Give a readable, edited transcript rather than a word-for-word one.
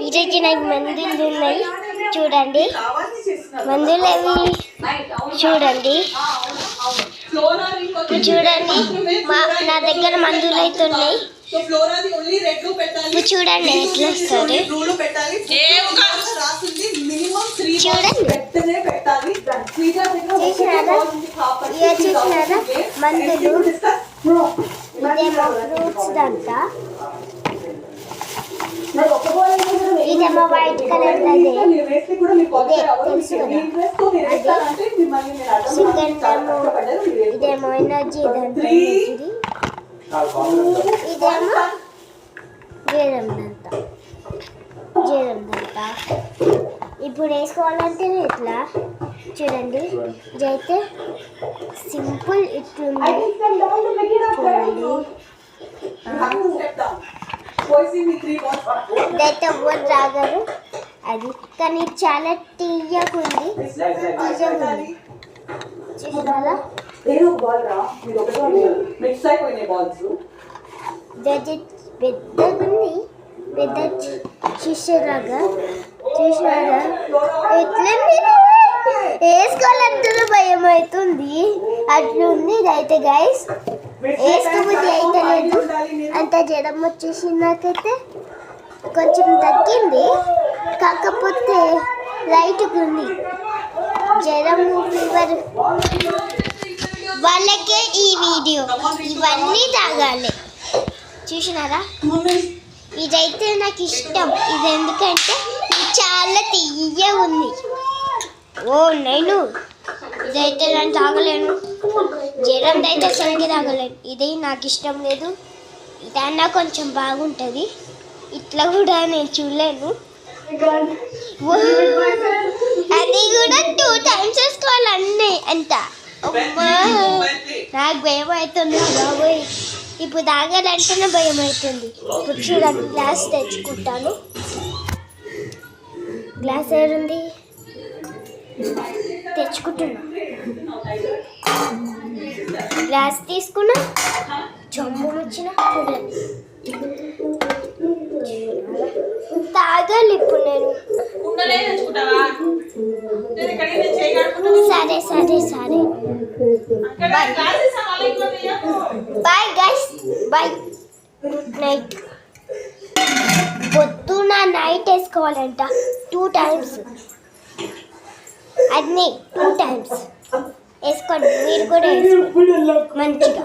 ఈరోజు నాకు మందులు ఉన్నాయి చూడండి. మందులు అవి చూడండి. చూడండి నా దగ్గర మందులు అయితే ఉన్నాయి. చూడండి ఎట్లా వస్తుంది. చూసినారా మందులు. ఇదేమో ఫ్రూట్స్ దంతా, ఇదేమో వైట్ కలర్ అదే తెలుసు కదా. చికెన్ ఏమో ఇదేమో ఎనర్జీ దంతా, ఇదేమో జీరం దంతా. ఇప్పుడు వేసుకోవాలంటే ఇట్లా చూడండి. ఇదైతే సింపుల్ ఇట్లుంది చూడండి. ఇదైతే ఎవరు రాగరు అది, కానీ చాలా తీయగుంది. చూసారా పెద్దగుంది, పెద్ద చూసారాగా. చూసారా ఎట్లా వేసుకోవాలంటే భయం అవుతుంది అట్లుంది. ఇదైతే గైస్ వేసుకోబుద్ధి అయితే లేదు. అంత జ్వరం వచ్చేసి నాకైతే కొంచెం తగ్గింది, కాకపోతే లైట్గా ఉంది జ్వరం ఫీవర్. వాళ్ళకే ఈ వీడియో ఇవన్నీ తాగాలి. చూసినారా ఇదైతే నాకు ఇష్టం. ఇది ఎందుకంటే ఇది చాలా తీయగా ఉంది. ఓ నేను ఇదైతే నేను తాగలేను. జ్వరం అయితే సరిగ్గా తాగలేను. ఇది నాకు ఇష్టం లేదు. ఇదన్నా కొంచెం బాగుంటుంది. ఇట్లా కూడా నేను చూడలేను. అది కూడా 2 times వేసుకోవాలి అన్నీ అంత. నాకు భయం అవుతుంది బాబోయ్. ఇప్పుడు తాగాలంటేనే భయం అవుతుంది. ఇప్పుడు చూడండి గ్లాస్ తెచ్చుకుంటాను. గ్లాస్ ఏడుంది తెచ్చుకుంటున్నా. గ్లాస్ తీసుకున్నా, జమ్ము వచ్చిన చూడండి. తాగాలి ఇప్పుడు నేను. సరే సరే సరే bye guys, bye. Good night. పొద్దున నైట్ వేసుకోవాలంట 2 times. అన్నీ 2 times వేసుకోండి. మీరు కూడా వేసుకోండి మంచిగా.